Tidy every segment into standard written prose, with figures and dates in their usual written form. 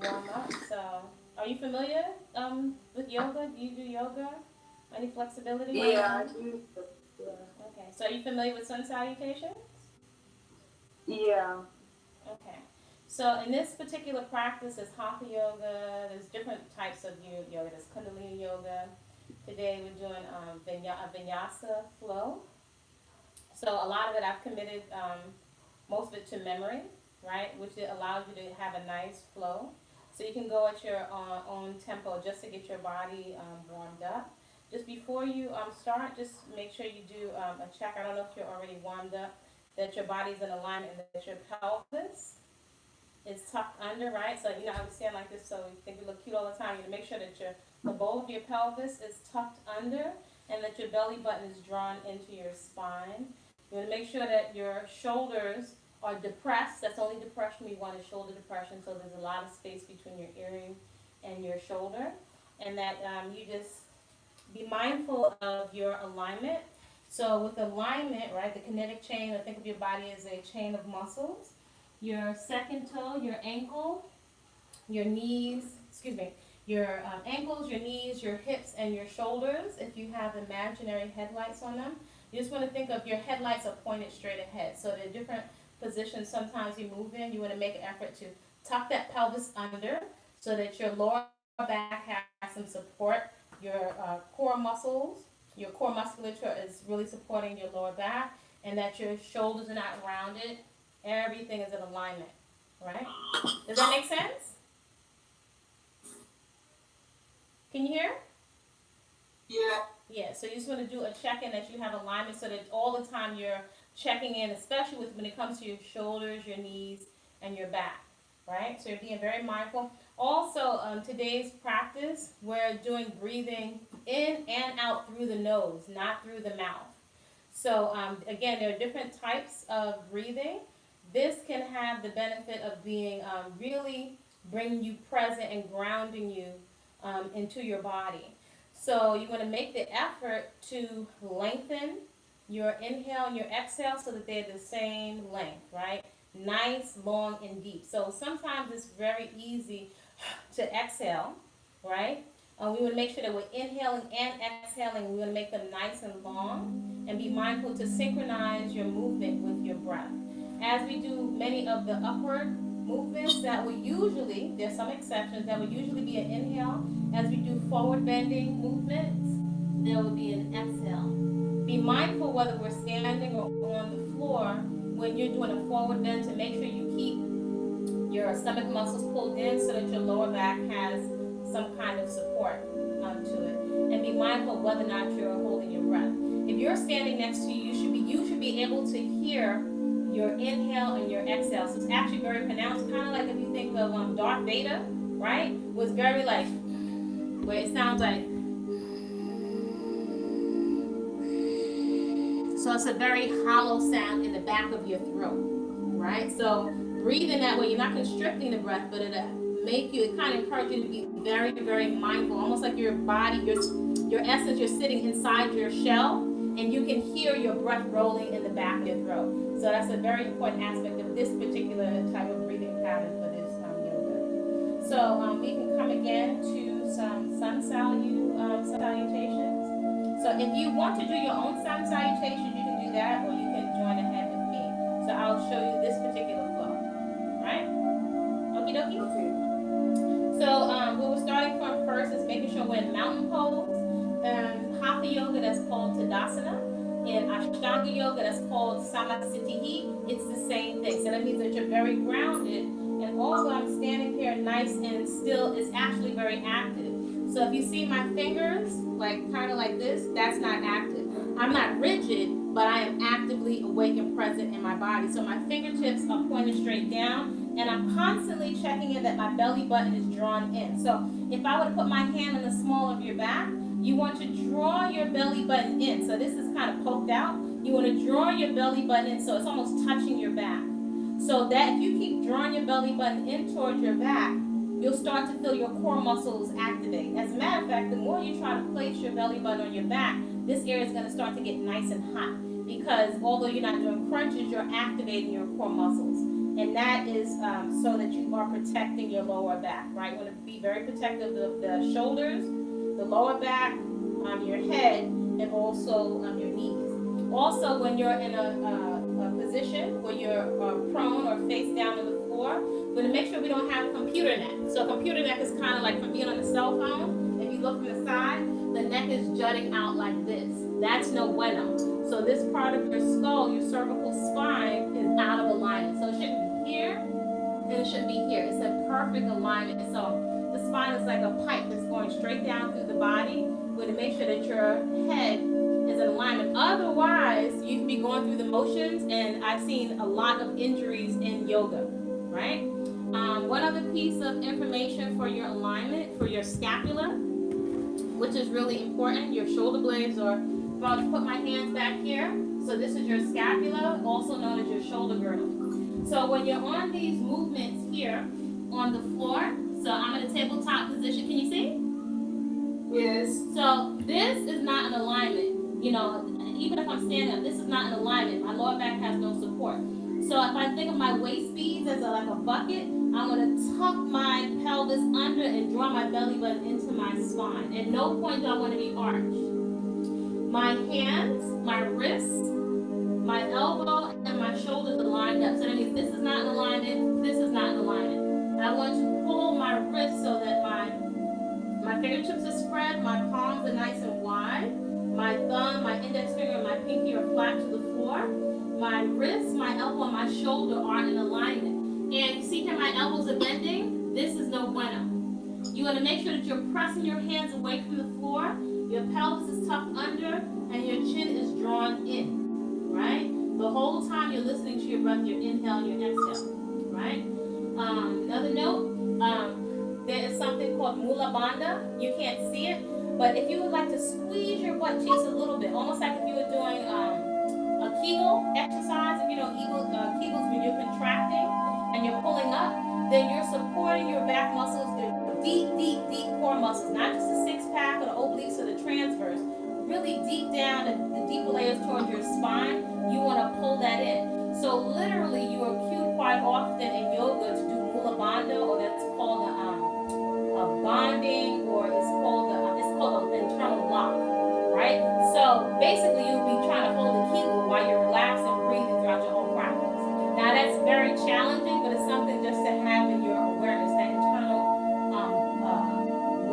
to warm up. So, are you familiar with yoga? Do you do yoga? Any flexibility on your Yeah, I arm? do. Yeah. Okay. So, are you familiar with sun salutations? Yeah. Okay. So, in this particular practice, there's hatha yoga. There's different types of yoga. There's kundalini yoga. Today, we're doing a vinyasa flow. So, a lot of it I've committed most of it to memory, right? Which it allows you to have a nice flow. So you can go at your own tempo just to get your body warmed up. Just before you start, just make sure you do a check. I don't know if you're already warmed up, that your body's in alignment and that your pelvis is tucked under, right? So you know how we stand like this, so you think we look cute all the time. You need to make sure that the bowl of your pelvis is tucked under and that your belly button is drawn into your spine. You want to make sure that your shoulders are depressed. That's the only depression we want is shoulder depression. So there's a lot of space between your earring and your shoulder. And that you just be mindful of your alignment. So with alignment, right, the kinetic chain, I think of your body as a chain of muscles. Your second toe, your ankle, your knees, excuse me, your ankles, your knees, your hips, and your shoulders, if you have imaginary headlights on them. You just want to think of your headlights are pointed straight ahead. So there are different positions sometimes you move in. You want to make an effort to tuck that pelvis under so that your lower back has some support. Your core muscles, your core musculature is really supporting your lower back, and that your shoulders are not rounded. Everything is in alignment, right? Does that make sense? Can you hear? Yeah. Yeah, so you just want to do a check-in that you have alignment so that all the time you're checking in, especially with when it comes to your shoulders, your knees, and your back, right? So you're being very mindful. Also, today's practice, we're doing breathing in and out through the nose, not through the mouth. So again, there are different types of breathing. This can have the benefit of being really bringing you present and grounding you into your body. So you want to make the effort to lengthen your inhale and your exhale so that they're the same length, right? Nice, long, and deep. So sometimes it's very easy to exhale, right? We want to make sure that we're inhaling and exhaling. We want to make them nice and long and be mindful to synchronize your movement with your breath. As we do many of the upward movements, that will usually, there's some exceptions, that will usually be an inhale. As we do forward bending movements, there will be an exhale. Be mindful whether we're standing or on the floor when you're doing a forward bend to make sure you keep your stomach muscles pulled in so that your lower back has some kind of support to it. And be mindful whether or not you're holding your breath. If you're standing next to you, you should be able to hear your inhale and your exhale. So it's actually very pronounced, kind of like if you think of Darth Vader, right? Was very like where it sounds like, so it's a very hollow sound in the back of your throat, right? So breathing that way, you're not constricting the breath, but it'll make you, it kind of encourages you to be very, very mindful, almost like your body, your essence, you're sitting inside your shell, and you can hear your breath rolling in the back of your throat. So that's a very important aspect of this particular type of breathing pattern for this yoga. So we can come again to some salutations. So if you want to do your own sun salutations, you can do that, or you can join ahead with me. So I'll show you this particular flow, right? Okie dokie. Okay. So what we're starting from first is making sure we're in mountain pose. Hatha yoga, that's called Tadasana. In Ashtanga yoga, that's called Samasthiti. It's the same thing. So that means that you're very grounded, and although I'm standing here nice and still, it's actually very active. So if you see my fingers, like kind of like this, that's not active. I'm not rigid, but I am actively awake and present in my body. So my fingertips are pointed straight down, and I'm constantly checking in that my belly button is drawn in. So if I were to put my hand on the small of your back, you want to draw your belly button in. So this is kind of poked out. You want to draw your belly button in so it's almost touching your back. So that if you keep drawing your belly button in towards your back, you'll start to feel your core muscles activate. As a matter of fact, the more you try to place your belly button on your back, this area is going to start to get nice and hot, because although you're not doing crunches, you're activating your core muscles. And that is so that you are protecting your lower back, right? You want to be very protective of the shoulders, the lower back, your head, and also your knees. Also, when you're in a position where you're prone or face down on the floor, we're going to make sure we don't have computer neck. So computer neck is kind of like from being on a cell phone. If you look from the side, the neck is jutting out like this. That's no bueno. So this part of your skull, your cervical spine, is out of alignment. So it shouldn't be here, and it shouldn't be here. It's a perfect alignment. So the spine is like a pipe that's going straight down through the body. We're going to make sure that your head is in alignment. Otherwise, you can be going through the motions, and I've seen a lot of injuries in yoga, right? One other piece of information for your alignment, for your scapula, which is really important, your shoulder blades are, if I was to put my hands back here, so this is your scapula, also known as your shoulder girdle. So when you're on these movements here on the floor, so I'm in a tabletop position, can you see? Yes. So this is not an alignment. You know, even if I'm standing up, this is not an alignment. My lower back has no support. So if I think of my waist beads as like a bucket, I'm going to tuck my pelvis under and draw my belly button into my spine. At no point do I want to be arched. My hands, my wrists, my elbow, and my shoulders are lined up. So that means this is not in alignment, this is not in alignment. I want to pull my wrist so that my fingertips are spread, my palms are nice and wide. My thumb, my index finger, and my pinky are flat to the floor. My wrist, my elbow, and my shoulder are in alignment. And you see here my elbows are bending? This is no bueno. You want to make sure that you're pressing your hands away from the floor, your pelvis is tucked under, and your chin is drawn in, right? The whole time you're listening to your breath, your inhale and your exhale, right? Another note, there is something called mula bandha. You can't see it, but if you would like to squeeze your butt cheeks a little bit, almost like if you were doing a Kegel exercise, if you know Kegels when you're contracting and you're pulling up, then you're supporting your back muscles, the deep core muscles, not just the six pack or the obliques or the transverse, really deep down, the deeper layers towards your spine, you want to pull that in. So literally you are cued quite often in yoga to do mula bandha, or that's called a bonding, or it's called an internal lock, right? So basically you'll be trying to hold the Kegel while you're relaxed and breathing throughout your whole practice. Now that's very challenging, but it's something just to have in your awareness, that internal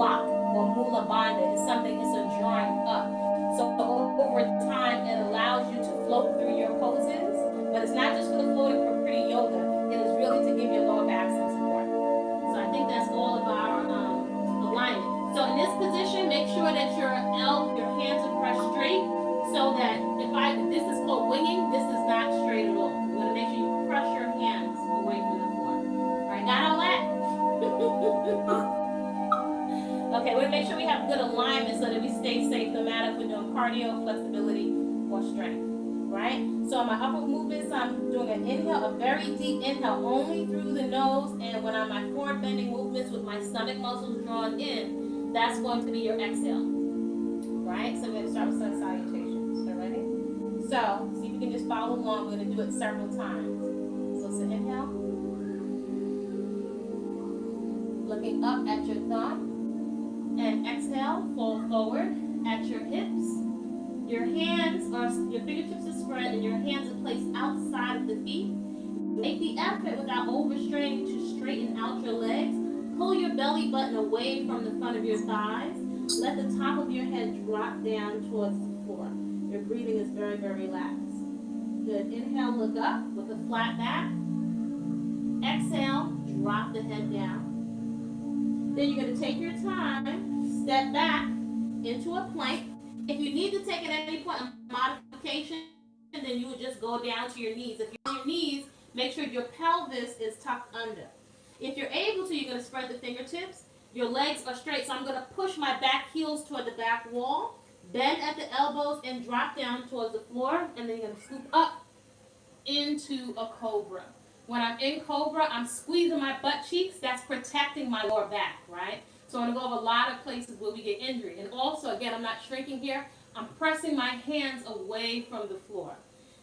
lock or mula bandha is something, it's a drawing up. So over time it allows you to float through your poses, but it's not just for the floating for pretty yoga, it is really to give your lower back some support. So I think that's all of our alignment. So in this position, make sure that your hands are pressed straight, so that if this is called winging, this is not straight at all. You want to make sure you press your hands away from the floor. All right, got all that? Okay, we're going to make sure we have good alignment so that we stay safe no matter if we're doing cardio, flexibility, or strength. Right? So on my upper movements, I'm doing an inhale, a very deep inhale, only through the nose, and when I'm my forward bending movements with my stomach muscles drawn in, that's going to be your exhale. Right? So we're going to start with sun salutations. So ready? So, see if you can just follow along. We're going to do it several times. So it's an inhale. Looking up at your thumb. And exhale, fold forward at your hips. Your fingertips are spread and your hands are placed outside of the feet. Make the effort without overstraining to straighten out your legs. Pull your belly button away from the front of your thighs. Let the top of your head drop down towards the floor. Your breathing is very, very relaxed. Good. Inhale, look up with a flat back. Exhale, drop the head down. Then you're going to take your time, step back into a plank. If you need to take at any point a modification, then you would just go down to your knees. If you're on your knees, make sure your pelvis is tucked under. If you're able to, you're going to spread the fingertips. Your legs are straight, so I'm going to push my back heels toward the back wall, bend at the elbows, and drop down towards the floor. And then you're going to scoop up into a cobra. When I'm in cobra, I'm squeezing my butt cheeks. That's protecting my lower back, right? So I'm going to go over a lot of places where we get injury. And also, again, I'm not shrinking here. I'm pressing my hands away from the floor.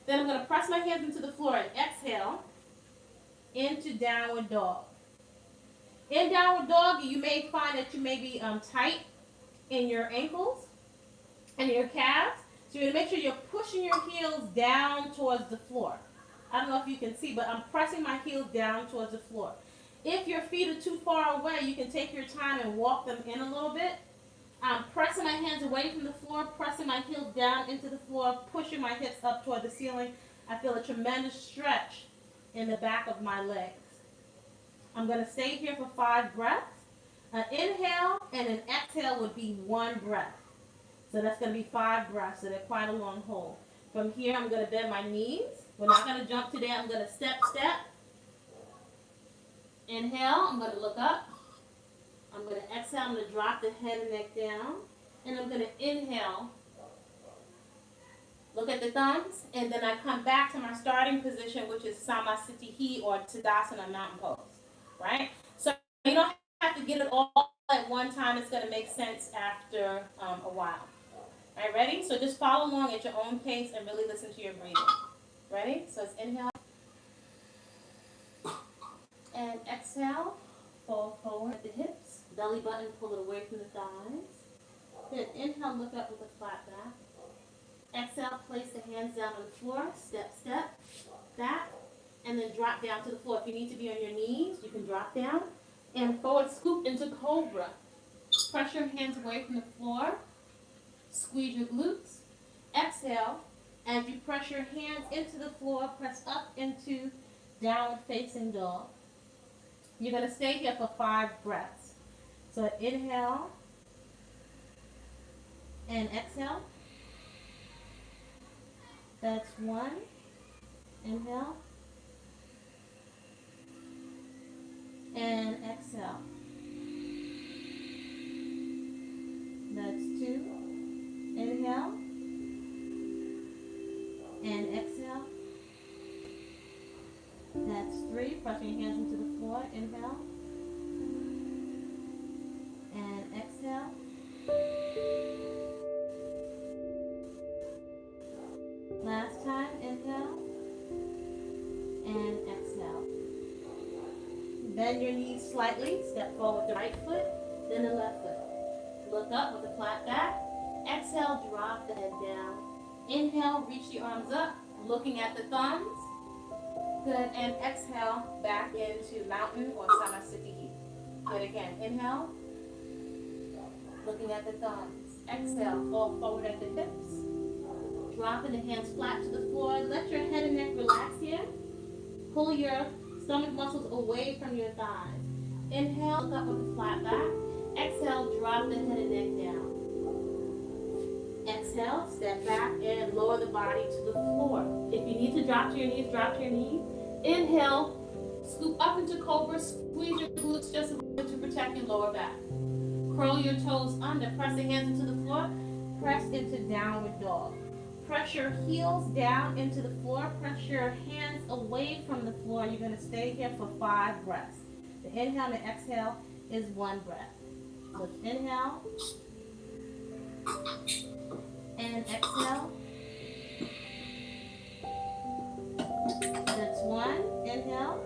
Then I'm going to press my hands into the floor and exhale. into downward dog. In downward dog, you may find that you may be tight in your ankles and your calves. So you're going to make sure you're pushing your heels down towards the floor. I don't know if you can see, but I'm pressing my heels down towards the floor. If your feet are too far away, you can take your time and walk them in a little bit. I'm pressing my hands away from the floor, pressing my heels down into the floor, pushing my hips up toward the ceiling. I feel a tremendous stretch in the back of my legs. I'm going to stay here for 5 breaths. An inhale and an exhale would be 1 breath. So that's going to be 5 breaths, so they're quite a long hold. From here, I'm going to bend my knees. We're not going to jump today. I'm going to step. Inhale, I'm going to look up. I'm going to exhale, I'm going to drop the head and neck down. And I'm going to inhale, look at the thumbs, and then I come back to my starting position, which is Samasthiti or Tadasana mountain pose, right? So you don't have to get it all at one time. It's going to make sense after a while. All right, ready? So just follow along at your own pace and really listen to your breathing. Ready? So it's inhale. And exhale. Fold forward at the hips. Belly button, pull it away from the thighs. Then inhale, look up with a flat back. Exhale, place the hands down on the floor. Step, back. And then drop down to the floor. If you need to be on your knees, you can drop down. And forward scoop into cobra. Press your hands away from the floor. Squeeze your glutes. Exhale. As you press your hands into the floor, press up into downward facing dog. You're going to stay here for 5 breaths. So inhale and exhale. That's 1. Inhale. And exhale. That's 2. Inhale. And exhale. That's 3. Pressing your hands into the floor. Inhale. And exhale. Last time. Inhale. And exhale. Bend your knees slightly. Step forward with the right foot, then the left foot. Look up with a flat back. Exhale, drop the head down. Inhale, reach the arms up, looking at the thumbs. Good, and exhale, back into mountain or Samasthiti. Good again. Inhale, looking at the thumbs. Exhale, fall forward at the hips. Dropping the hands flat to the floor. Let your head and neck relax here. Pull your stomach muscles away from your thighs. Inhale, look up with a flat back. Exhale, drop the head and neck down. Exhale, step back and lower the body to the floor. If you need to drop to your knees, drop to your knees. Inhale, scoop up into cobra, squeeze your glutes just a little bit to protect your lower back. Curl your toes under, press the hands into the floor, press into downward dog. Press your heels down into the floor, press your hands away from the floor. You're going to stay here for 5 breaths. The inhale and the exhale is 1 breath. So inhale and exhale. That's 1. Inhale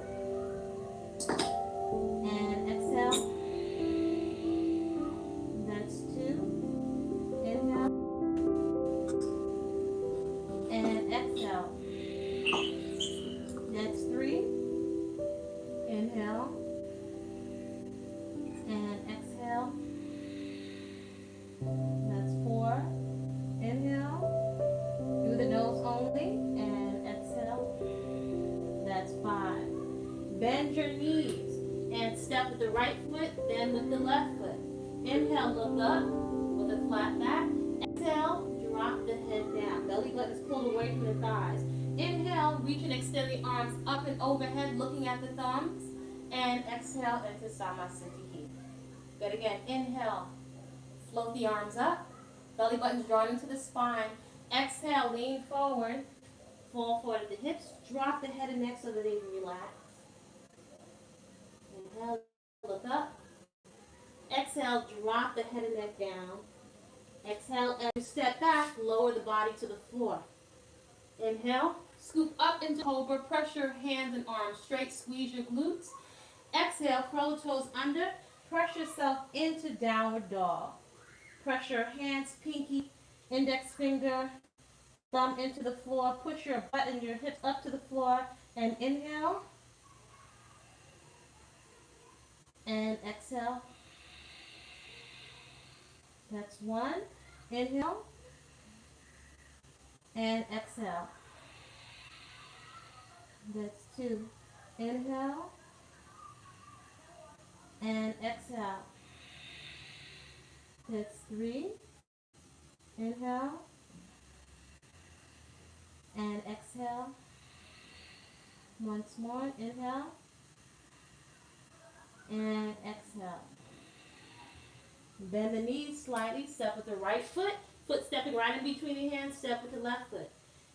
and exhale. That's 2. Inhale and exhale. That's 3. Inhale and exhale. That's 4. Inhale through the nose only and exhale. That's 5. Bend your knees and step with the right foot, then with the left foot. Inhale, look up with a flat back. Exhale, drop the head down. Belly button is pulled away from the thighs. Inhale, reach and extend the arms up and overhead, looking at the thumbs. And exhale into Samasthiti. Good again. Inhale, float the arms up. Belly button's drawn into the spine. Exhale, lean forward. Fall forward at the hips. Drop the head and neck so that they relax. Inhale, look up. Exhale, drop the head and neck down. Exhale, as you step back, lower the body to the floor. Inhale, scoop up into cobra, press your hands and arms straight, squeeze your glutes. Exhale, curl the toes under, press yourself into downward dog. Press your hands, pinky, index finger, thumb into the floor. Push your butt and your hips up to the floor and inhale. And exhale. That's one. Inhale. And exhale. That's two. Inhale. And exhale. That's three. Inhale. And exhale. Once more. Inhale. And exhale. Bend the knees slightly. Step with the right foot. Foot stepping right in between the hands. Step with the left foot.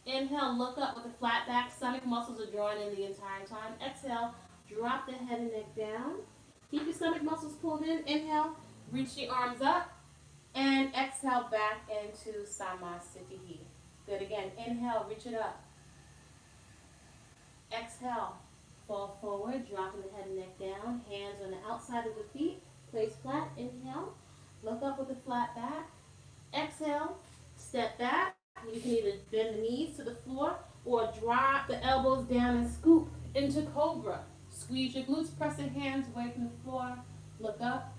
Inhale, look up with a flat back. Stomach muscles are drawing in the entire time. Exhale, drop the head and neck down. Keep your stomach muscles pulled in. Inhale, reach the arms up. And exhale back into Samasthiti. Good again. Inhale, reach it up. Exhale, fall forward, dropping the head and neck down. Hands on the outside of the feet. Place flat. Inhale, look up with a flat back. Exhale, step back. You can either bend the knees to the floor or drop the elbows down and scoop into cobra. Squeeze your glutes, press your hands away from the floor. Look up.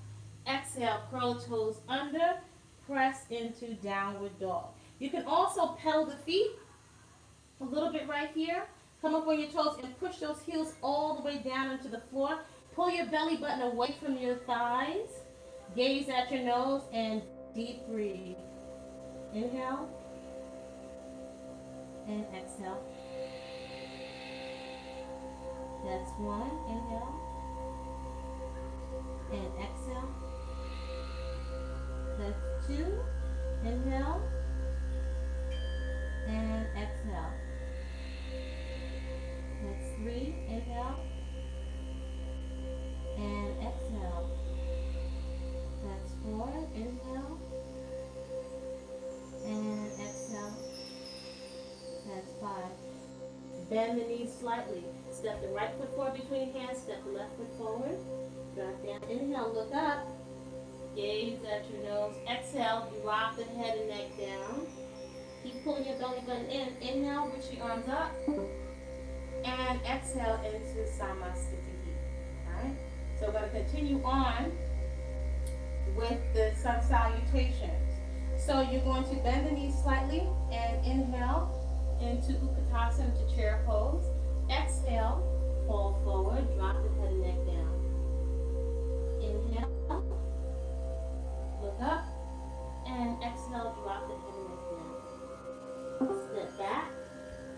Exhale, curl the toes under, press into downward dog. You can also pedal the feet a little bit right here. Come up on your toes and push those heels all the way down into the floor. Pull your belly button away from your thighs. Gaze at your nose and deep breathe. Inhale. And exhale. That's one. Inhale. And exhale. That's two. Inhale. And exhale. That's three. Inhale. And exhale. That's four. Inhale. And exhale. That's five. Bend the knees slightly. Step the right foot forward between hands. Step the left foot forward. Drop down. Inhale, look up. Gaze at your nose. Exhale, drop the head and neck down. Keep pulling your belly button in. Inhale, reach the arms up. And exhale into Samasthiti. Alright? So we're going to continue on with the sun salutations. So you're going to bend the knees slightly and inhale into Utkatasana to chair pose. Exhale, fall forward, drop the head and neck down. Inhale, look up, and exhale, drop the head and neck down. Step back,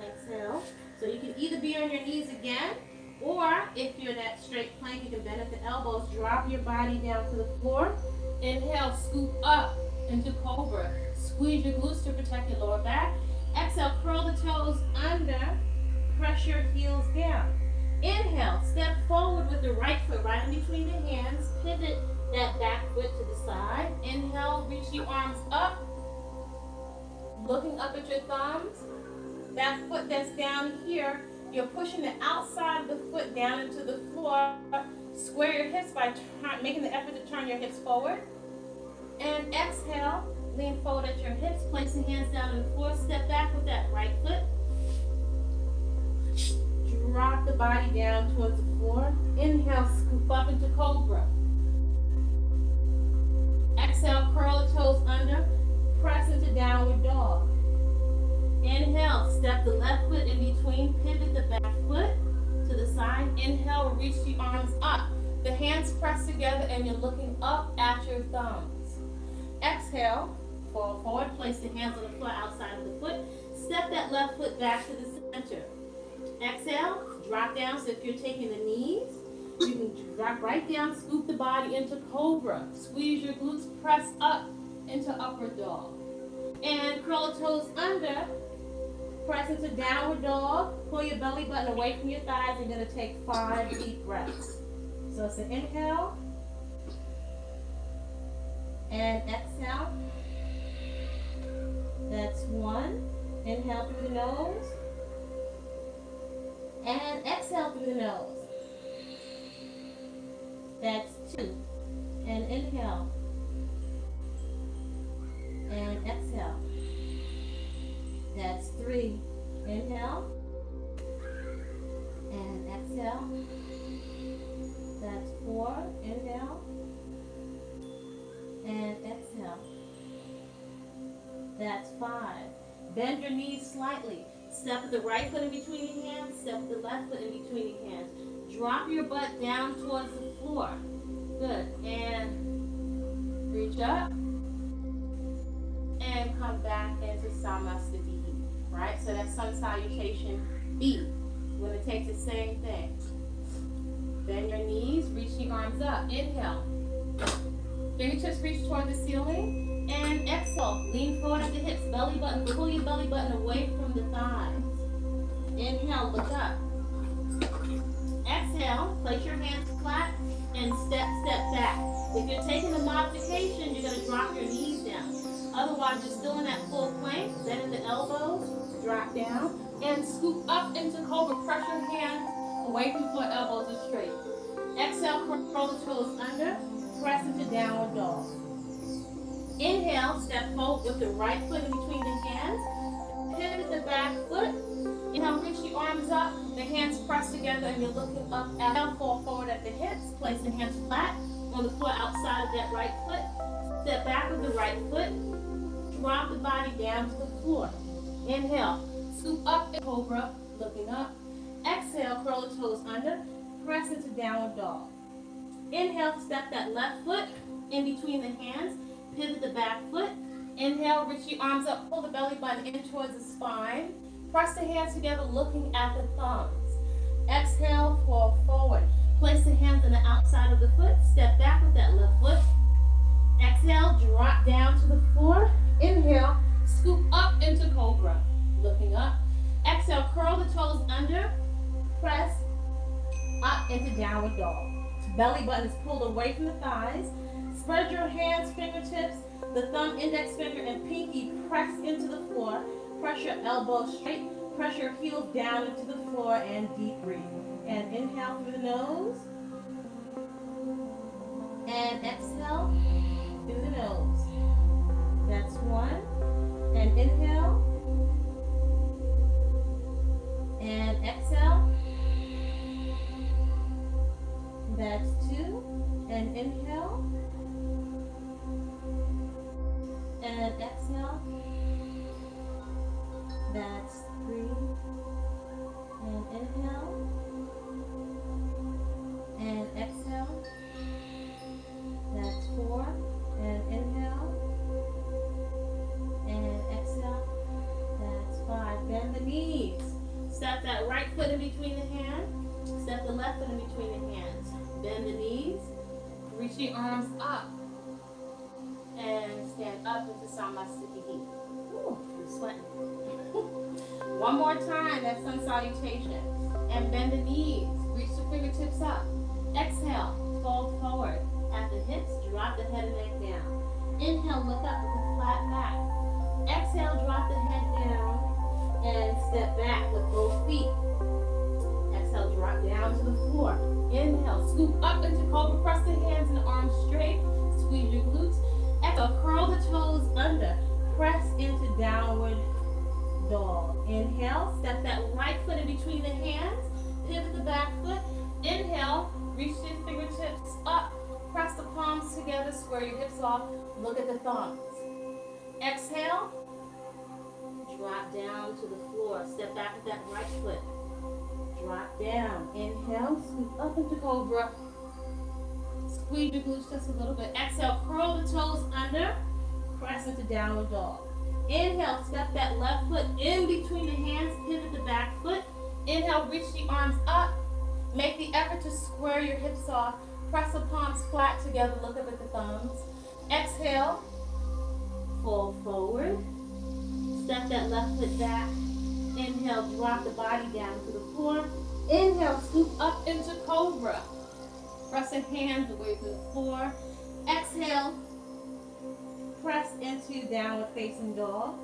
exhale. So you can either be on your knees again, or if you're in that straight plank, you can bend at the elbows, drop your body down to the floor. Inhale, scoop up into cobra. Squeeze your glutes to protect your lower back. Exhale, curl the toes under, press your heels down. Inhale, step forward with the right foot right in between the hands. Pivot that back foot to the side. Inhale, reach the arms up, looking up at your thumbs. That foot that's down here, you're pushing the outside of the foot down into the floor. Square your hips by making the effort to turn your hips forward. And exhale, lean forward at your hips, place the hands down on the floor, step back with that right foot. Drop the body down towards the floor. Inhale, scoop up into cobra. Exhale, curl the toes under, press into downward dog. Inhale, step the left foot in between, pivot the back foot to the side. Inhale, reach the arms up. The hands press together and you're looking up at your thumbs. Exhale, fall forward, place the hands on the floor outside of the foot. Step that left foot back to the center. Exhale, drop down. So if you're taking the knees, you can drop right down, scoop the body into cobra. Squeeze your glutes, press up into upward dog. And curl the toes under, press into downward dog. Pull your belly button away from your thighs. You're going to take 5 deep breaths. So it's an inhale. And exhale. That's 1. Inhale through the nose. And exhale through the nose. That's 2. And inhale. And exhale. That's 3. Inhale. And exhale. That's 4. Inhale. And exhale. That's 5. Bend your knees slightly. Step the right foot in between your hands. Step the left foot in between your hands. Drop your butt down towards the floor. Good. And reach up. And come back into Samasthiti. Right? So that's sun salutation B. We're going to take the same thing. Bend your knees. Reach the arms up. Inhale. Fingertips reach toward the ceiling. And exhale. Lean forward at the hips. Belly button. Pull your belly button away from the thighs. Inhale. Look up. Exhale. Place your hands flat and step back. If you're taking the modification, you're going to drop your knees down. Otherwise, you're still in that full plank. Bend the elbows. Drop down. And scoop up into cobra. Press your hands away from the floor. Elbows are straight. Exhale. Curl the toes under. Press into downward dog. Inhale, step forward with the right foot in between the hands. Pivot the back foot. Inhale, reach the arms up. The hands press together and you're looking up. Exhale, fall forward at the hips. Place the hands flat on the floor outside of that right foot. Step back with the right foot. Drop the body down to the floor. Inhale, scoop up in cobra, looking up. Exhale, curl the toes under. Press into downward dog. Inhale, step that left foot in between the hands. Pivot the back foot. Inhale, reach your arms up. Pull the belly button in towards the spine. Press the hands together, looking at the thumbs. Exhale, fall forward. Place the hands on the outside of the foot. Step back with that left foot. Exhale, drop down to the floor. Inhale, scoop up into cobra. Looking up. Exhale, curl the toes under. Press up into downward dog. Belly button is pulled away from the thighs. Spread your hands, fingertips, the thumb, index finger, and pinky press into the floor. Press your elbows straight. Press your heels down into the floor and deep breathe. And inhale through the nose. And exhale through the nose. That's 1. And inhale. And exhale. That's 2. And inhale. And exhale. That's 3. And inhale. And exhale. That's 4. And inhale. And exhale. That's 5. Bend the knees. Step that right foot in between the hands. Step the left foot in between the hands. Bend the knees. Reach your arms up. And stand up into Samasthiti. Ooh, I'm sweating. One more time, that's sun salutation. And bend the knees. Reach the fingertips up. Exhale, fold forward. At the hips, drop the head and neck down. Inhale, look up with a flat back. Exhale, drop the head down. And step back with both feet. Exhale, drop down to the floor. Inhale, scoop up into cobra. Press the hands and arms straight. Squeeze your glutes. Exhale, curl the toes under. Press into downward dog. Inhale, step that right foot in between the hands. Pivot the back foot. Inhale, reach the fingertips up. Press the palms together, square your hips off. Look at the thumbs. Exhale, drop down to the floor. Step back with that right foot. Drop down. Inhale, scoop up into cobra. Squeeze your glutes just a little bit. Exhale, curl the toes under. Press into downward dog. Inhale, step that left foot in between the hands. Pivot the back foot. Inhale, reach the arms up. Make the effort to square your hips off. Press the palms flat together. Look up at the thumbs. Exhale, fold forward. Step that left foot back. Inhale, drop the body down to the floor. Inhale, scoop up into cobra. Press the hands away from the floor. Exhale, press into downward facing dog.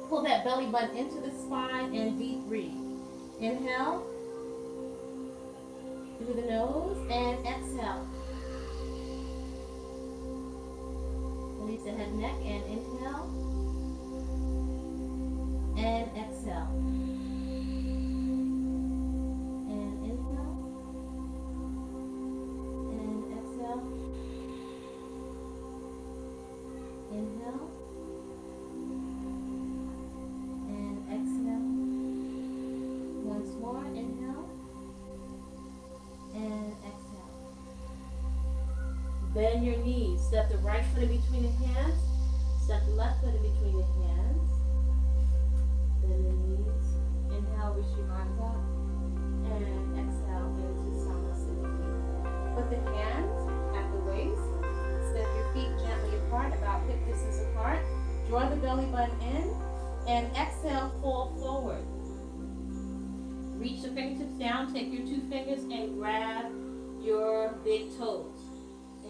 Pull that belly button into the spine and deep breathe. Inhale. through the nose and exhale. Release the head and neck and inhale and exhale. And inhale and exhale. Inhale and exhale. Once more, inhale and exhale. Bend your knees. Step the right foot in between the hands. Step the left foot in between the hands. Bend the knees. Inhale, reach your arms up. And exhale into Samasthiti. Put the hands at the waist. Step your feet gently apart, about hip distance apart. Draw the belly button in. And exhale, fall forward. Reach the fingertips down. Take your two fingers and grab your big toes.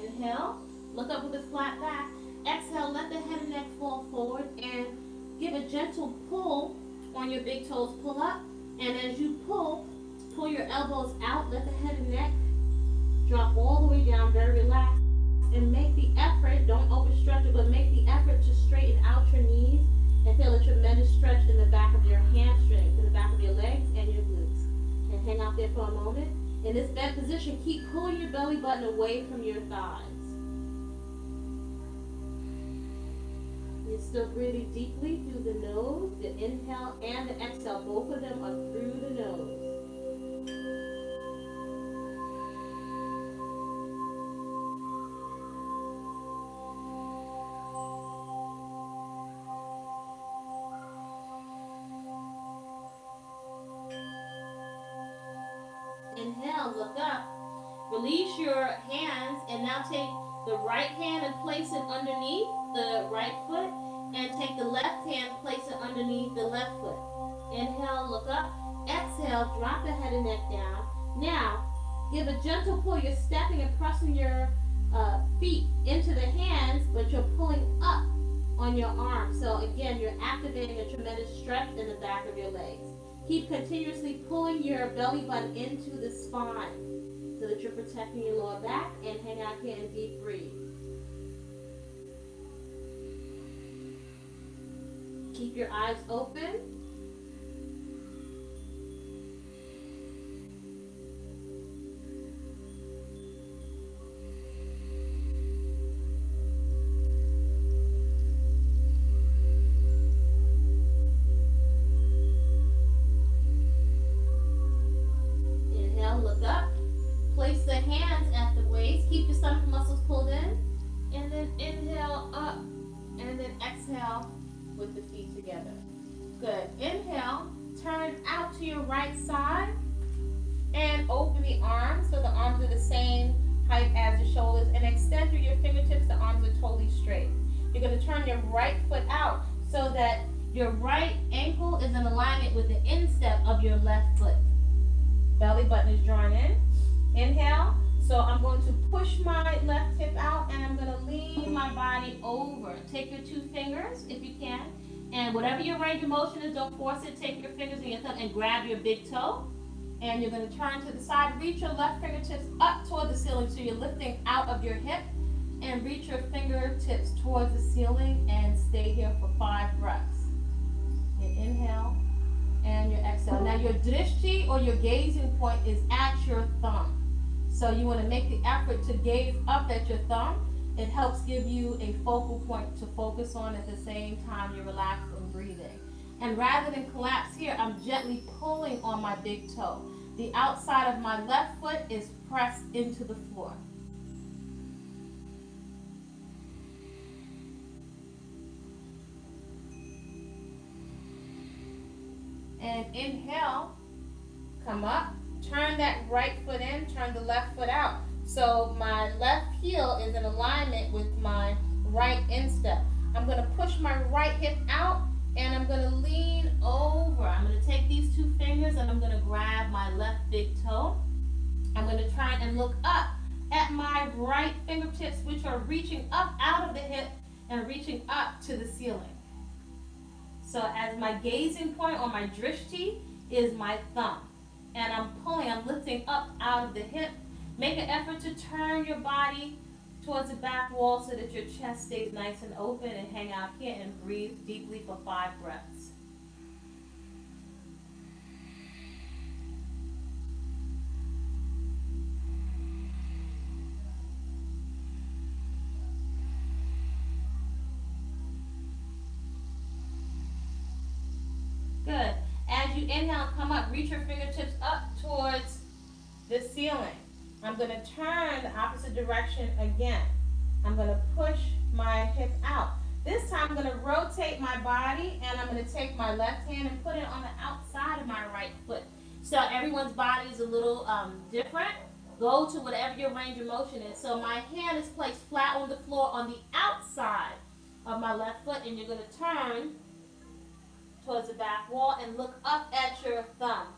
Inhale, look up with a flat back. Exhale, let the head and neck fall forward and give a gentle pull on your big toes. Pull up, and as you pull your elbows out. Let the head and neck drop all the way down, very relaxed. And make the effort, don't overstretch it, but make the effort to straighten out your knees and feel a tremendous stretch in the back of your hamstrings, in the back of your legs and your glutes. And hang out there for a moment. In this bent position, keep pulling your belly button away from your thighs. You're still breathing deeply through the nose. The inhale and the exhale, both of them are through the nose. Inhale, look up. Release your hands and now take the right hand and place it underneath the right foot, and take the left hand, place it underneath the left foot. Inhale, look up. Exhale, drop the head and neck down. Now, give a gentle pull. You're stepping and pressing your feet into the hands, but you're pulling up on your arms. So again, you're activating a tremendous stretch in the back of your legs. Keep continuously pulling your belly button into the spine so that you're protecting your lower back, and hang out here and deep breathe. Keep your eyes open. Look up. Place the hands at the waist. Keep your stomach muscles pulled in. And then inhale up. And then exhale with the feet together. Good. Inhale. Turn out to your right side. And open the arms so the arms are the same height as the shoulders. And extend through your fingertips. The arms are totally straight. You're going to turn your right foot out so that your right ankle is in alignment with the instep of your left foot. Belly button is drawn in. Inhale. So I'm going to push my left hip out, and I'm going to lean my body over. Take your two fingers if you can. And whatever your range of motion is, don't force it. Take your fingers and your thumb and grab your big toe. And you're going to turn to the side. Reach your left fingertips up toward the ceiling so you're lifting out of your hip. And reach your fingertips towards the ceiling and stay here for 5 breaths. And inhale. And your exhale. Now your drishti or your gazing point is at your thumb. So you want to make the effort to gaze up at your thumb. It helps give you a focal point to focus on at the same time you're relaxed and breathing. And rather than collapse here, I'm gently pulling on my big toe. The outside of my left foot is pressed into the floor. And inhale, come up, turn that right foot in, turn the left foot out. So my left heel is in alignment with my right instep. I'm going to push my right hip out, and I'm going to lean over. I'm going to take these two fingers and I'm going to grab my left big toe. I'm going to try and look up at my right fingertips, which are reaching up out of the hip and reaching up to the ceiling. So as my gazing point or my drishti is my thumb. and I'm pulling, I'm lifting up out of the hip. Make an effort to turn your body towards the back wall so that your chest stays nice and open, and hang out here and breathe deeply for 5 breaths. Good. As you inhale, come up, reach your fingertips up towards the ceiling. I'm going to turn the opposite direction again. I'm going to push my hip out. This time I'm going to rotate my body, and I'm going to take my left hand and put it on the outside of my right foot. So everyone's body is a little different. Go to whatever your range of motion is. So my hand is placed flat on the floor on the outside of my left foot, and you're going to turn towards the back wall and look up at your thumb.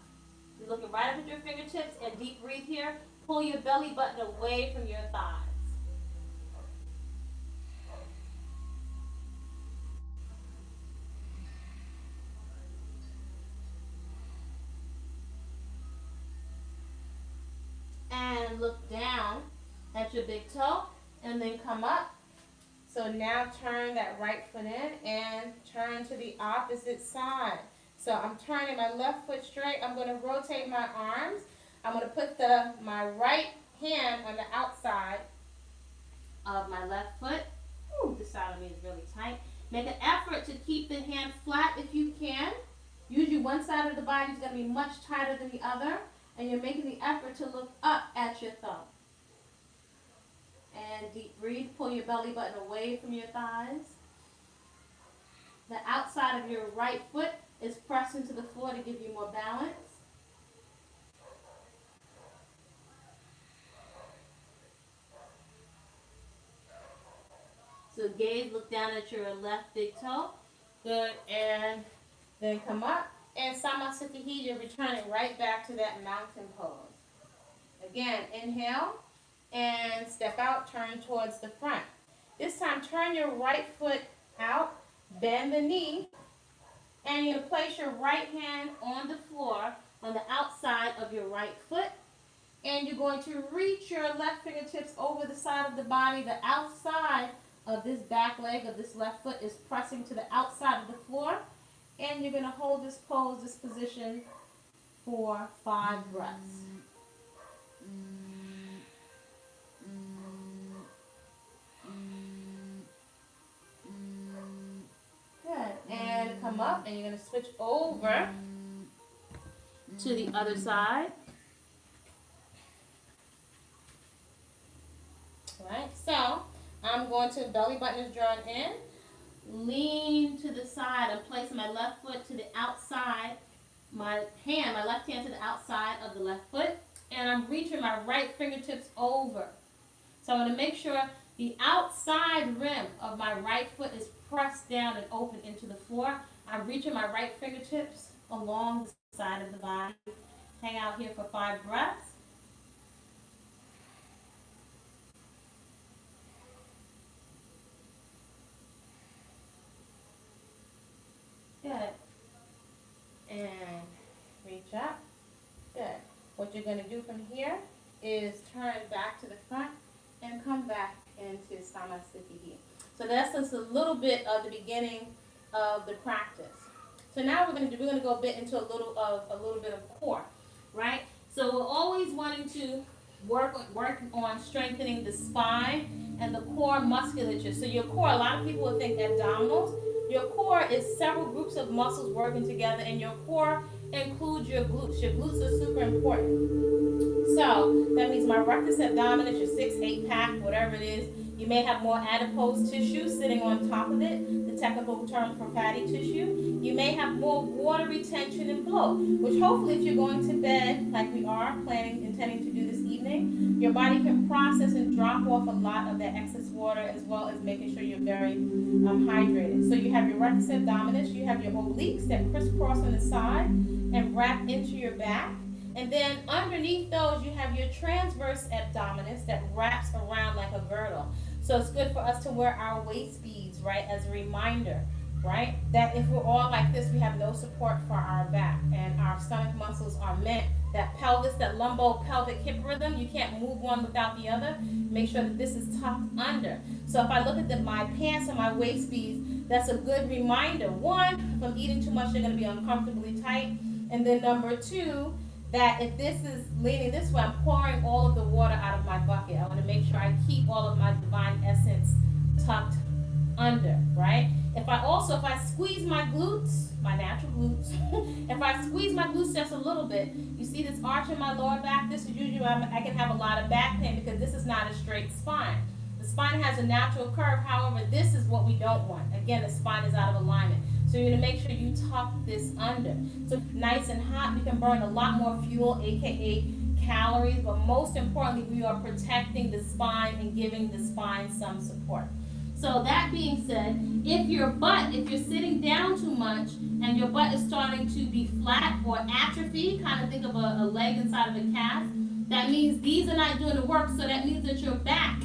You're looking right up at your fingertips, and deep breathe here. Pull your belly button away from your thighs. And look down at your big toe, and then come up. So now turn that right foot in and turn to the opposite side. So I'm turning my left foot straight. I'm going to rotate my arms. I'm going to put my right hand on the outside of my left foot. Ooh, this side of me is really tight. Make an effort to keep the hand flat if you can. Usually one side of the body is going to be much tighter than the other, and you're making the effort to look up at your thumb. And deep breathe. Pull your belly button away from your thighs. The outside of your right foot is pressed into the floor to give you more balance. So gaze, look down at your left big toe. Good, and then come up. And Samasthiti, returning right back to that mountain pose. Again, inhale and step out, turn towards the front. This time, turn your right foot out, bend the knee, and you're going to place your right hand on the floor on the outside of your right foot. And you're going to reach your left fingertips over the side of the body. The outside of this back leg of this left foot is pressing to the outside of the floor. And you're going to hold this pose, this position, for 5 breaths. Good. And come up, and you're going to switch over to the other side. Alright, so I'm going to belly button is drawn in. Lean to the side. I'm placing my left foot to the outside. My left hand to the outside of the left foot. And I'm reaching my right fingertips over. So I'm going to make sure the outside rim of my right foot is pressed down and open into the floor. I'm reaching my right fingertips along the side of the body. Hang out here for 5 breaths. Good. And reach up. Good. What you're going to do from here is turn back to the front and come back into Samasthiti. So that's just a little bit of the beginning of the practice. So now we're going to go a bit into a little bit of core, right? So we're always wanting to work on strengthening the spine and the core musculature. So your core, a lot of people will think abdominals. Your core is several groups of muscles working together, and your core includes your glutes. Your glutes are super important. So that means my rectus abdominis, your 6-8 pack, whatever it is. You may have more adipose tissue sitting on top of it, the technical term for fatty tissue. You may have more water retention and flow, which hopefully if you're going to bed, like we are intending to do this evening, your body can process and drop off a lot of that excess water, as well as making sure you're very hydrated. So you have your rectus abdominis, you have your obliques that crisscross on the side and wrap into your back. And then underneath those, you have your transverse abdominis that wraps around like a girdle. So it's good for us to wear our waist beads, right, as a reminder, right, that if we're all like this, we have no support for our back and our our stomach muscles are meant. That pelvis, that lumbo-pelvic hip rhythm, you can't move one without the other. Make sure that this is tucked under. So if I look at my pants and my waist beads, that's a good reminder. One, if I'm eating too much, they're going to be uncomfortably tight. And then number two, that if this is leaning this way, I'm pouring all of the water out of my bucket. I want to make sure I keep all of my divine essence tucked under, right? If I squeeze my glutes, my natural glutes, if I squeeze my glutes just a little bit, you see this arch in my lower back? This is usually where I can have a lot of back pain because this is not a straight spine. The spine has a natural curve, however, this is what we don't want. Again, the spine is out of alignment. So you're gonna make sure you tuck this under. So nice and hot, we can burn a lot more fuel, aka calories, but most importantly, we are protecting the spine and giving the spine some support. So that being said, if you're sitting down too much and your butt is starting to be flat or atrophy, kind of think of a leg inside of a calf, that means these are not doing the work, so that means that your back,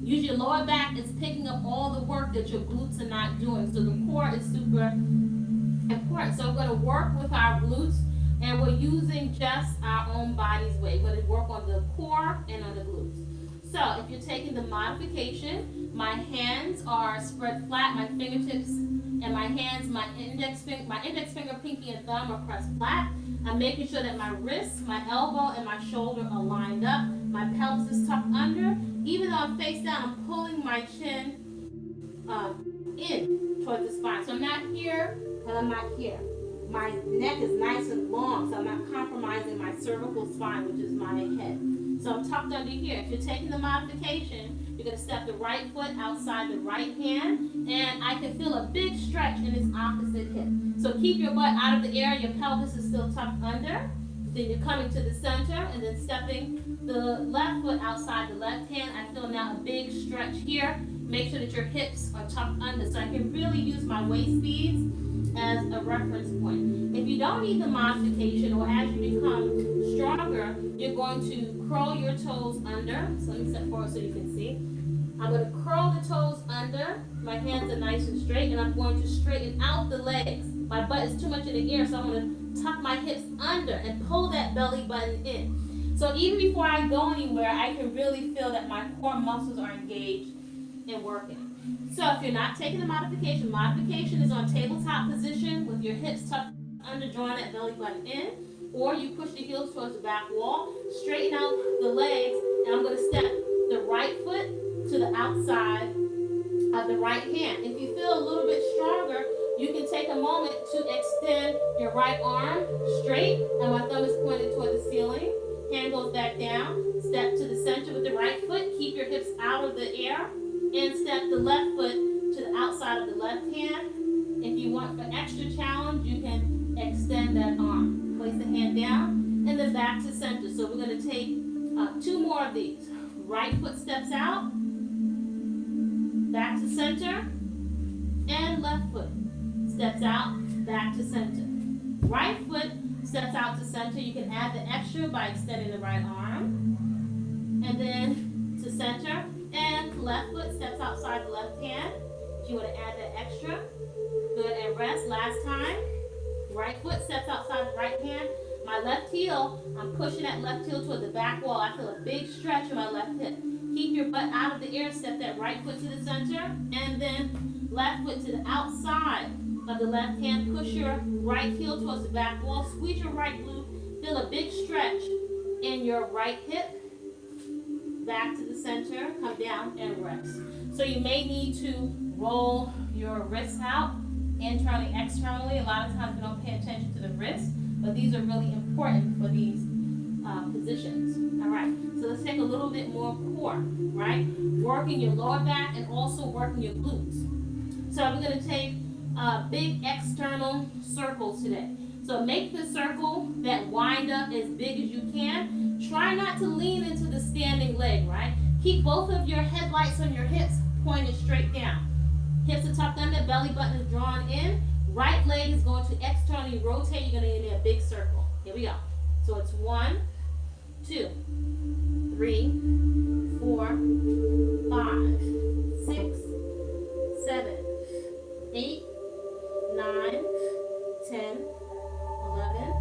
usually your lower back, is picking up all the work that your glutes are not doing. So the core is super important. So we're going to work with our glutes, and we're using just our own body's weight. We're going to work on the core and on the glutes. So if you're taking the modification, my hands are spread flat, my fingertips and my hands, my index finger, pinky, and thumb are pressed flat. I'm making sure that my wrists, my elbow, and my shoulder are lined up. My pelvis is tucked under. Even though I'm face down, I'm pulling my chin in towards the spine. So I'm not here and I'm not here. My neck is nice and long, so I'm not compromising my cervical spine, which is my head. So I'm tucked under here. If you're taking the modification, you're going to step the right foot outside the right hand, and I can feel a big stretch in this opposite hip. So keep your butt out of the air. Your pelvis is still tucked under. Then you're coming to the center and then stepping the left foot outside the left hand. I feel now a big stretch here. Make sure that your hips are tucked under so I can really use my waist beads as a reference point. If you don't need the modification, or as you become stronger, you're going to curl your toes under. So let me step forward so you can see. I'm going to curl the toes under. My hands are nice and straight, and I'm going to straighten out the legs. My butt is too much in the air, so I'm going to tuck my hips under and pull that belly button in. So even before I go anywhere, I can really feel that my core muscles are engaged and working. So if you're not taking the modification is on tabletop position with your hips tucked under, drawing that belly button in, or you push the heels towards the back wall, straighten out the legs, and I'm going to step the right foot to the outside of the right hand. If you feel a little bit stronger, you can take a moment to extend your right arm straight, and my thumb is pointed toward the ceiling. Hand goes back down, step to the center with the right foot, keep your hips out of the air, and step the left foot to the outside of the left hand. If you want for extra challenge, you can extend that arm. Place the hand down, and then back to center. So we're going to take two more of these. Right foot steps out, back to center, and left foot steps out, back to center. Right foot steps out to center. You can add the extra by extending the right arm, and then to center. And left foot steps outside the left hand. If you want to add that extra, good, and rest. Last time. Right foot steps outside the right hand. My left heel, I'm pushing that left heel toward the back wall. I feel a big stretch in my left hip. Keep your butt out of the air. Step that right foot to the center, and then left foot to the outside of the left hand. Push your right heel towards the back wall. Squeeze your right glute. Feel a big stretch in your right hip. Back to the center, come down and rest. So you may need to roll your wrists out internally, externally. A lot of times we don't pay attention to the wrists, but these are really important for these positions. All right, so let's take a little bit more core, right? Working your lower back and also working your glutes. So we're going to take big external circles today. So make the circle that wind up as big as you can. Try not to lean into the standing leg, right? Keep both of your headlights on your hips pointed straight down. Hips are tucked under, belly button is drawn in. Right leg is going to externally rotate. You're going to get a big circle. Here we go. So it's 1, 2, 3, 4, 5, 6, 7, 8, 9, 10, 11,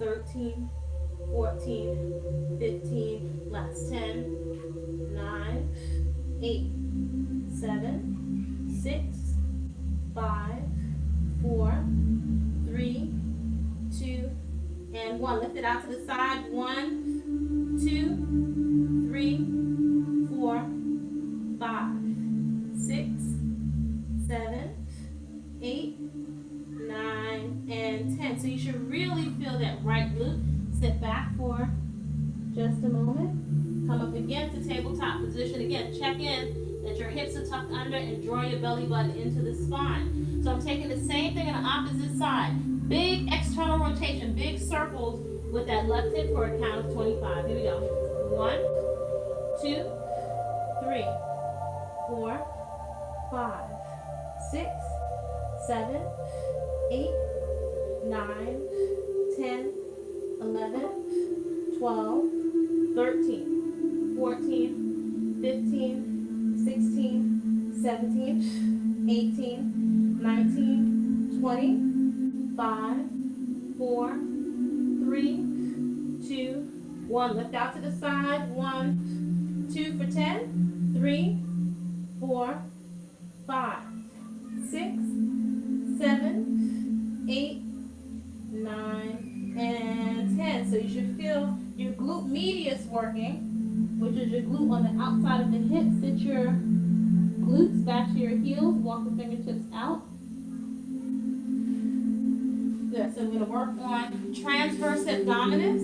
13, 14, 15, last 10, 9, 8, 7, 6, 5, 4, 3, 2, and 1. Lift it out to the side. 1, 2, 3, 4, 5, 6, 7, 8, 9, and 10. So you should really feel that right glute. Sit back for just a moment. Come up again to tabletop position. Again, check in that your hips are tucked under and draw your belly button into the spine. So I'm taking the same thing on the opposite side. Big external rotation, big circles with that left hip for a count of 25. Here we go. 1, 2, 3, 4, 5, 6, 7, 8, 9, 10, 11, 12, 13, 14, 15, 16, 17, 18, 19, 20, 5, 4, 3, 2, 1. Lift out to the side. 1, 2 for 10, 3, 4, 5, 6, 7, 8, 9, and 10. So you should feel your glute medius working, which is your glute on the outside of the hip. Sit your glutes back to your heels. Walk the fingertips out. Good. So we're going to work on transverse abdominis,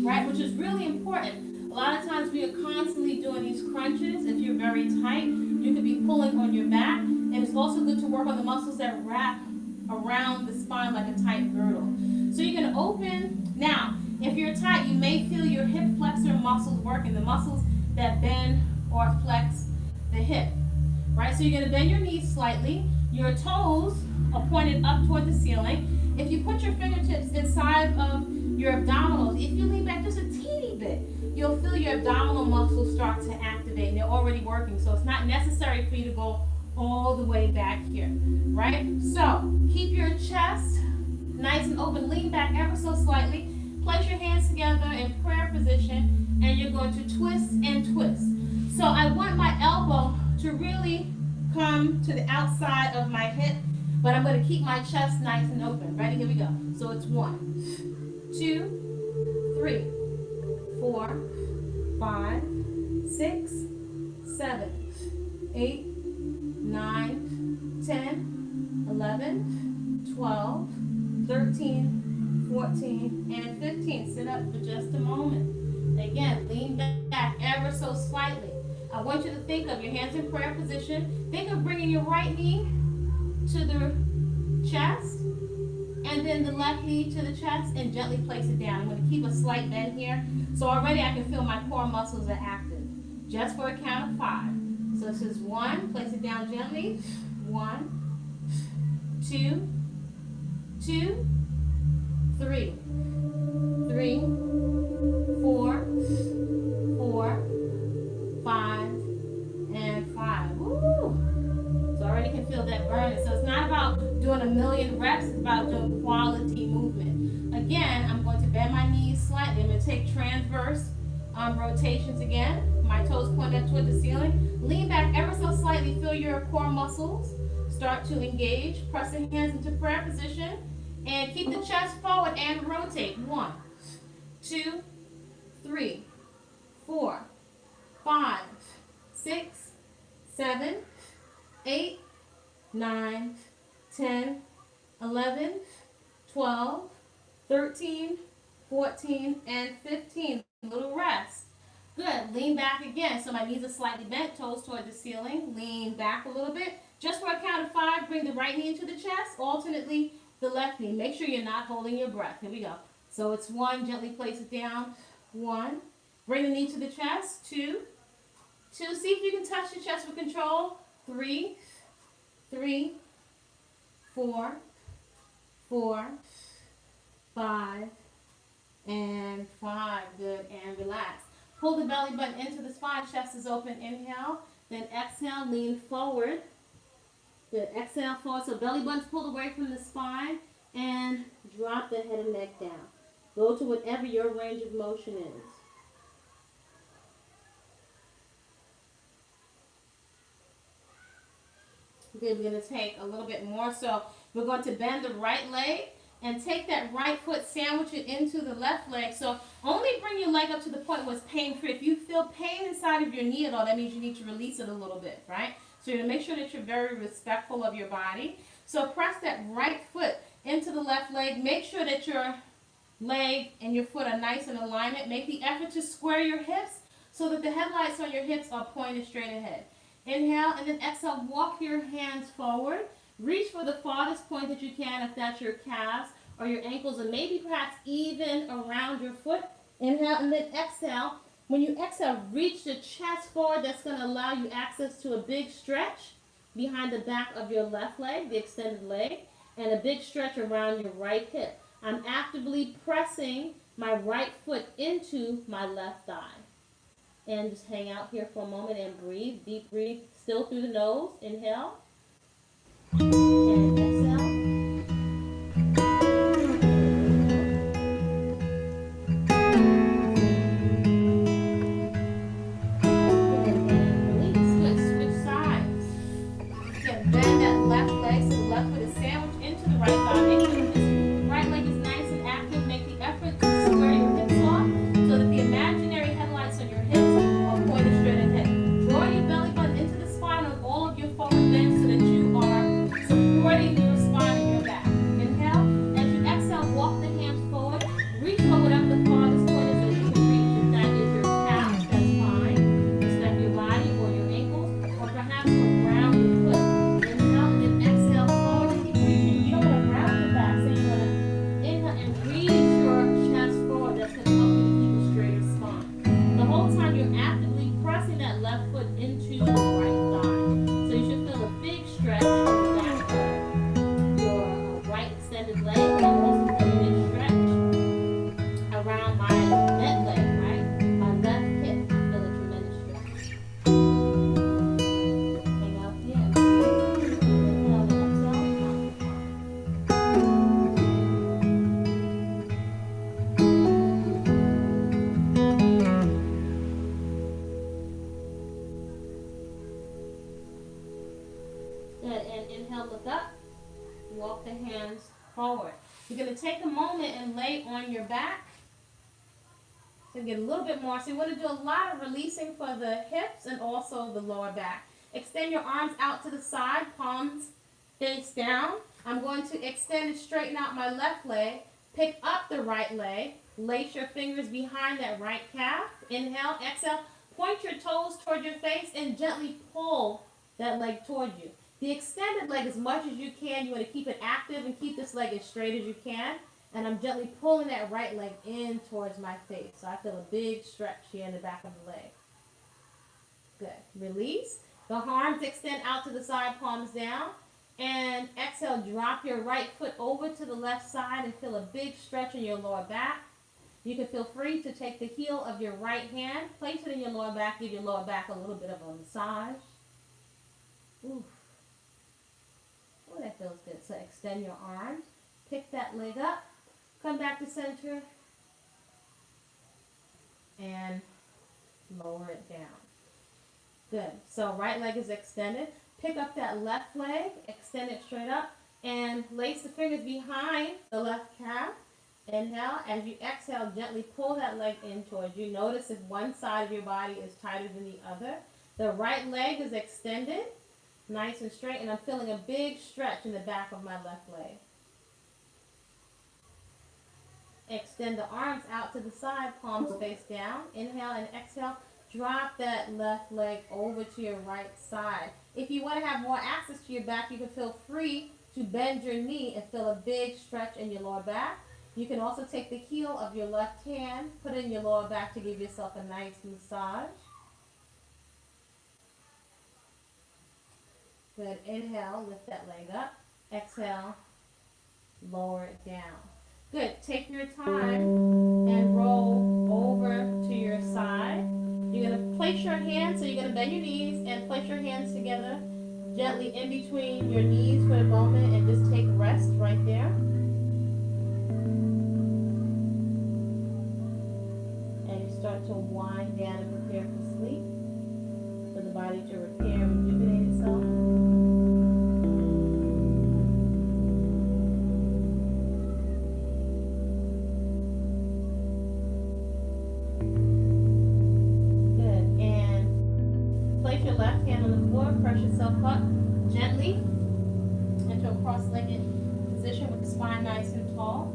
right, which is really important. A lot of times we are constantly doing these crunches. If you're very tight, you could be pulling on your back. And it's also good to work on the muscles that wrap around the spine like a tight girdle. So you're going to open. Now, if you're tight, you may feel your hip flexor muscles working, the muscles that bend or flex the hip, right? So you're going to bend your knees slightly. Your toes are pointed up toward the ceiling. If you put your fingertips inside of your abdominals, if you lean back just a teeny bit, you'll feel your abdominal muscles start to activate, and they're already working. So it's not necessary for you to go all the way back here, right? So keep your chest nice and open. Lean back ever so slightly. Place your hands together in prayer position, and you're going to twist and twist. So I want my elbow to really come to the outside of my hip, but I'm going to keep my chest nice and open. Ready? Here we go. So it's 1, 2, 3, 4, 5, 6, 7, 8, 9, 10, 11, 12, 13, 14, and 15. Sit up for just a moment. Again, lean back ever so slightly. I want you to think of your hands in prayer position. Think of bringing your right knee to the chest, and then the left knee to the chest, and gently place it down. I'm going to keep a slight bend here. So already I can feel my core muscles are active. Just for a count of 5. So this is 1, place it down gently. 1, 2, 2, 3, 3, 4, 4, 5, and 5. Woo! So I already can feel that burning. So it's not about doing a million reps, it's about doing quality movement. Again, I'm going to bend my knees slightly. I'm going to take transverse rotations again. My toes point up toward the ceiling. Lean back ever so slightly. Feel your core muscles start to engage. Press the hands into prayer position. And keep the chest forward and rotate. 1, 2, 3, 4, 5, 6, 7, 8, 9, 10, 11, 12, 13, 14, and 15. Little rest. Good. Lean back again. So my knees are slightly bent, toes toward the ceiling. Lean back a little bit. Just for a count of 5, bring the right knee into the chest, alternately the left knee. Make sure you're not holding your breath. Here we go. So it's 1, gently place it down. 1. Bring the knee to the chest. 2. 2. See if you can touch the chest with control. 3. 3. 4. 4. 5. And 5. Good. And relax. Pull the belly button into the spine. Chest is open. Inhale. Then exhale. Lean forward. Good. Exhale forward. So belly button's pulled away from the spine. And drop the head and neck down. Go to whatever your range of motion is. Okay, we're going to take a little bit more. So we're going to bend the right leg and take that right foot, sandwich it into the left leg. So only bring your leg up to the point where it's pain-free. If you feel pain inside of your knee at all, that means you need to release it a little bit, right? So you're going to make sure that you're very respectful of your body. So press that right foot into the left leg. Make sure that your leg and your foot are nice in alignment. Make the effort to square your hips so that the headlights on your hips are pointed straight ahead. Inhale and then exhale, walk your hands forward. Reach for the farthest point that you can, if that's your calves or your ankles, and maybe perhaps even around your foot. Inhale and then exhale. When you exhale, reach the chest forward. That's going to allow you access to a big stretch behind the back of your left leg, the extended leg, and a big stretch around your right hip. I'm actively pressing my right foot into my left thigh. And just hang out here for a moment and breathe. Deep breathe, still through the nose. Inhale. And exhale. And release. Good. Switch sides. Good. Bend that left leg so the left foot is sandwiched into the right thigh. Make sure that this right leg is nice and active. Make the effort to square your hips off so that the imaginary headlights on your hips are pointed straight ahead. Draw your belly button into the spine on all of your forward bends so that you are supporting your spine and your back. Inhale. As you exhale, walk the hands forward. Reach for whatever the farthest point is that you can reach. If that is your calf, that's fine. Step your body or your ankles, or perhaps around your foot. Inhale and then exhale forward. Keep reaching. You don't want to round your back, so you want to inhale and reach your chest forward. That's going to help you to keep a straighter spine. The whole time you're actively pressing that left foot into the right thigh. So you should feel a big stretch in the back of your right extended leg, and also feel a big stretch around my left leg, right? My left hip. I feel a tremendous stretch. Hang out here. Inhale and exhale. Good. And inhale, look up. Walk the hands forward. You're going to take a moment and lay on your back. So get a little bit more. So you want to do a lot of releasing for the hips and also the lower back. Extend your arms out to the side, palms face down. I'm going to extend and straighten out my left leg. Pick up the right leg. Lace your fingers behind that right calf. Inhale, exhale. Point your toes toward your face and gently pull that leg toward you. The extended leg, as much as you can, you want to keep it active and keep this leg as straight as you can. And I'm gently pulling that right leg in towards my face. So I feel a big stretch here in the back of the leg. Good. Release. The arms extend out to the side, palms down. And exhale, drop your right foot over to the left side and feel a big stretch in your lower back. You can feel free to take the heel of your right hand, place it in your lower back, give your lower back a little bit of a massage. Oof. Oh, that feels good. So extend your arms, pick that leg up, come back to center, and lower it down. Good. So right leg is extended. Pick up that left leg, extend it straight up, and lace the fingers behind the left calf. Inhale. As you exhale, gently pull that leg in towards you. Notice if one side of your body is tighter than the other. The right leg is extended, nice and straight, and I'm feeling a big stretch in the back of my left leg. Extend the arms out to the side, palms face down. Inhale and exhale. Drop that left leg over to your right side. If you want to have more access to your back, you can feel free to bend your knee and feel a big stretch in your lower back. You can also take the heel of your left hand, put it in your lower back to give yourself a nice massage. Good. Inhale, lift that leg up. Exhale, lower it down. Good. Take your time and roll over to your side. You're going to place your hands, so you're going to bend your knees and place your hands together gently in between your knees for a moment and just take rest right there. body to repair and rejuvenate itself. Good. And place your left hand on the floor, press yourself up gently into a cross-legged position with the spine nice and tall.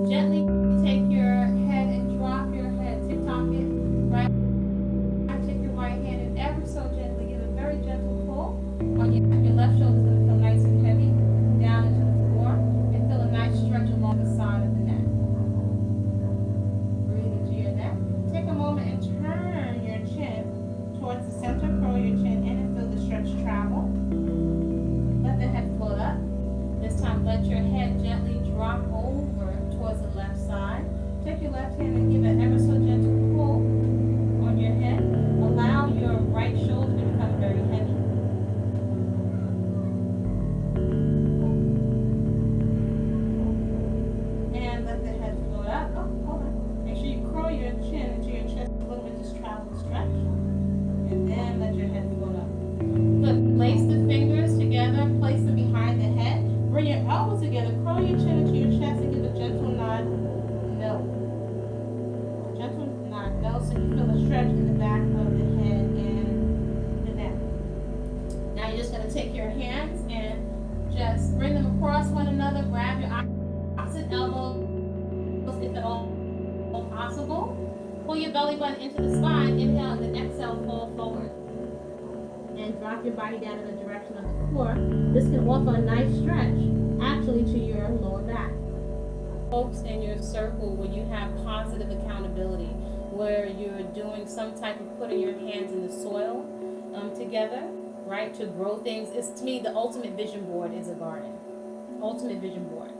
Gently take your head and drop your head, tick-tock it, right? Take your right hand and ever so gently give a very gentle pull on your left shoulder is going to feel nice and heavy down into the floor and feel a nice stretch along the side of the neck. Breathe into your neck. Take a moment and turn your chin towards the center, curl your chin in and feel the stretch travel. Let the head float up. This time let your head gently drop over towards the left side. Take your left hand and give an ever so gentle pull on your head. Allow your right shoulder to become very heavy. And let the head float up. Oh, hold on. Make sure you curl your chin into your chest a little bit, just travel and stretch. And then let your head float up. Good. Place the fingers together, place them behind the head. Bring your elbows together, curl your chin into your chest and give a gentle nod, no. Gentle nod, no, so you feel a stretch in the back of the head and the neck. Now you're just going to take your hands and just bring them across one another, grab your opposite elbows if at all possible. Pull your belly button into the spine, inhale, and then exhale, fall forward. And drop your body down in the direction of the floor. This can offer a nice stretch, actually, to your lower back. Folks in your circle where you have positive accountability, where you're doing some type of putting your hands in the soil together, right, to grow things. It's, to me, the ultimate vision board is a garden. Ultimate vision board.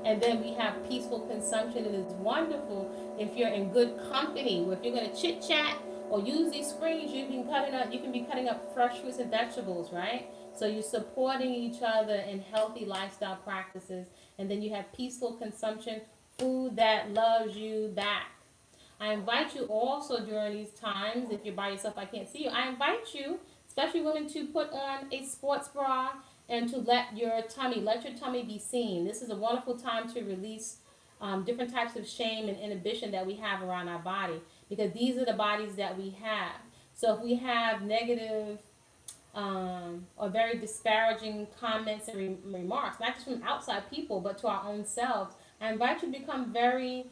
And then we have peaceful consumption, and it's wonderful if you're in good company, where if you're going to chit chat or use these screens, you can be cutting up fresh fruits and vegetables, right? So you're supporting each other in healthy lifestyle practices, and then you have peaceful consumption, food that loves you back. I invite you also during these times, if you're by yourself, I can't see you, I invite you, especially women, to put on a sports bra and to let your tummy be seen. This is a wonderful time to release different types of shame and inhibition that we have around our body, because these are the bodies that we have. So if we have negative or very disparaging comments and remarks, not just from outside people, but to our own selves, I invite you to become very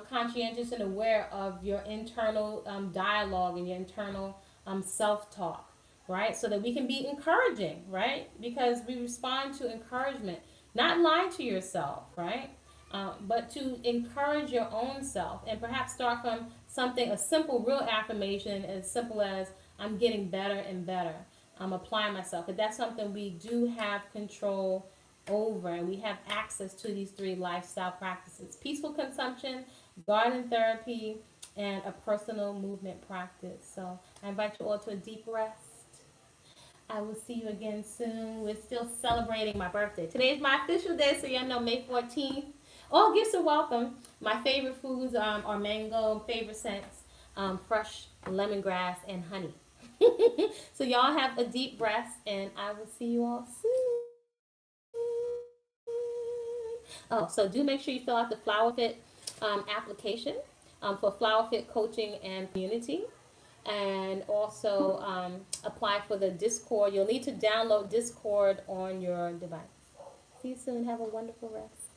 conscientious and aware of your internal dialogue and your internal self-talk, right? So that we can be encouraging, right? Because we respond to encouragement, not lie to yourself, right? But to encourage your own self, and perhaps start from something, a simple, real affirmation as simple as, I'm getting better and better. I'm applying myself. But that's something we do have control over, and we have access to these three lifestyle practices: peaceful consumption, garden therapy, and a personal movement practice. So I invite you all to a deep rest. I will see you again soon. We're still celebrating my birthday. Today is my official day, so y'all know, May 14th. All gifts are welcome. My favorite foods are mango, favorite scents, fresh lemongrass, and honey. So y'all have a deep rest, and I will see you all soon. Oh, so do make sure you fill out the Flower Fit application for Flower Fit coaching and community. And also apply for the Discord. You'll need to download Discord on your device. See you soon. Have a wonderful rest.